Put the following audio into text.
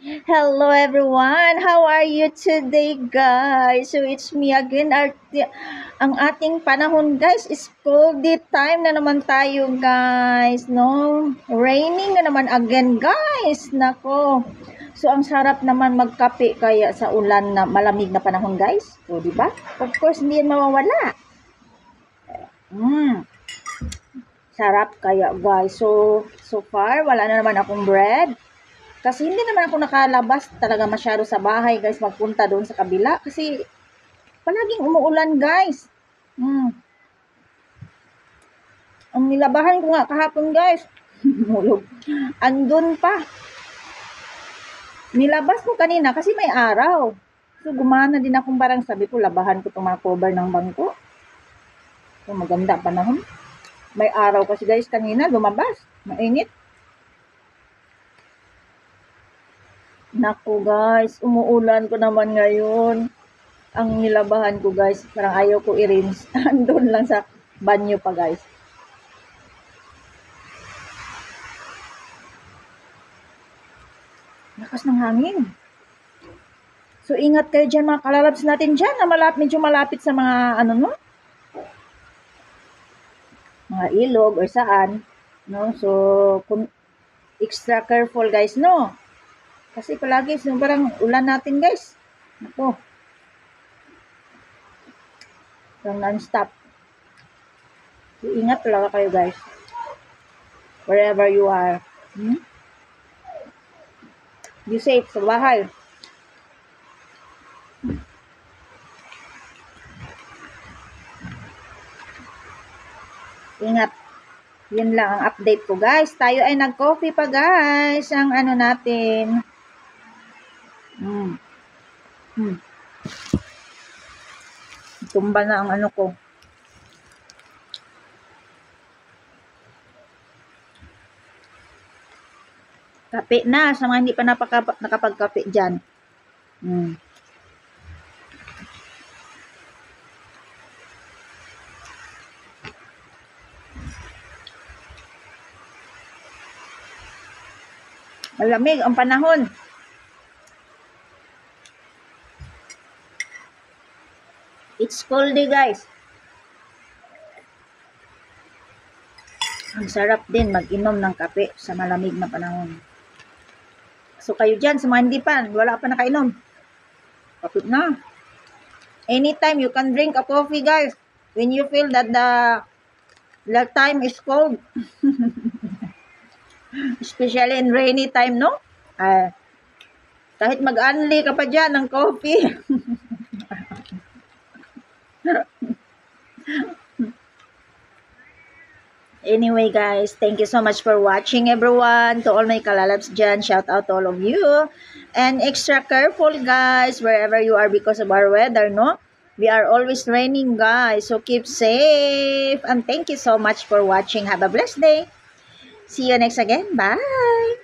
Hello everyone! How are you today guys? So it's me again. Ang ating panahon guys is cold time na naman tayo guys. No? Raining na naman again guys. Nako. So ang sarap naman magkape kaya sa ulan na malamig na panahon guys. So di ba? Of course hindi yan mawawala. Sarap kaya guys. So far wala na naman akong bread. Kasi hindi naman ako nakalabas talaga masyado sa bahay, guys, magpunta doon sa kabila. Kasi palaging umuulan, guys. Ang nilabahan ko nga kahapon, guys. Mulog. Andun pa. Nilabas ko kanina kasi may araw. So, gumana din akong parang sabi ko, labahan ko itong mga cover ng bangko. So, maganda panahon. May araw kasi, guys, kanina lumabas. Mainit. Naku guys, umuulan ko naman ngayon. Ang nilabahan ko guys, parang ayaw ko i-rinse. Andun lang sa banyo pa guys. Lakas ng hangin. So ingat kayo dyan mga kalalabs natin dyan na medyo malapit sa mga mga ilog or saan. No? So extra careful guys, no? Kasi palagi parang ulan natin guys. Naku. Parang non-stop. So, ingat talaga kayo guys. Wherever you are. Be safe sa bahay. Ingat. Yun lang ang update ko guys. Tayo ay nag-coffee pa guys. Ang natin. Tumba na ang ko. Kape na sa mga hindi pa nakapagkape dyan. Malamig ang panahon. It's cold guys. Ang sarap din mag-inom ng kape sa malamig na panahon. So kayo dyan, sa mga hindi pa, wala pa nakainom. Kapit na. Anytime you can drink a coffee guys. When you feel that the time is cold. Especially in rainy time, no? Kahit mag-unli ka pa dyan ng coffee. Anyway guys, thank you so much for watching everyone. To all my kalalabs dyan, shout out to all of you. And extra careful guys, wherever you are because of our weather, no? We are always raining guys, so keep safe. And thank you so much for watching. Have a blessed day. See you next again. Bye!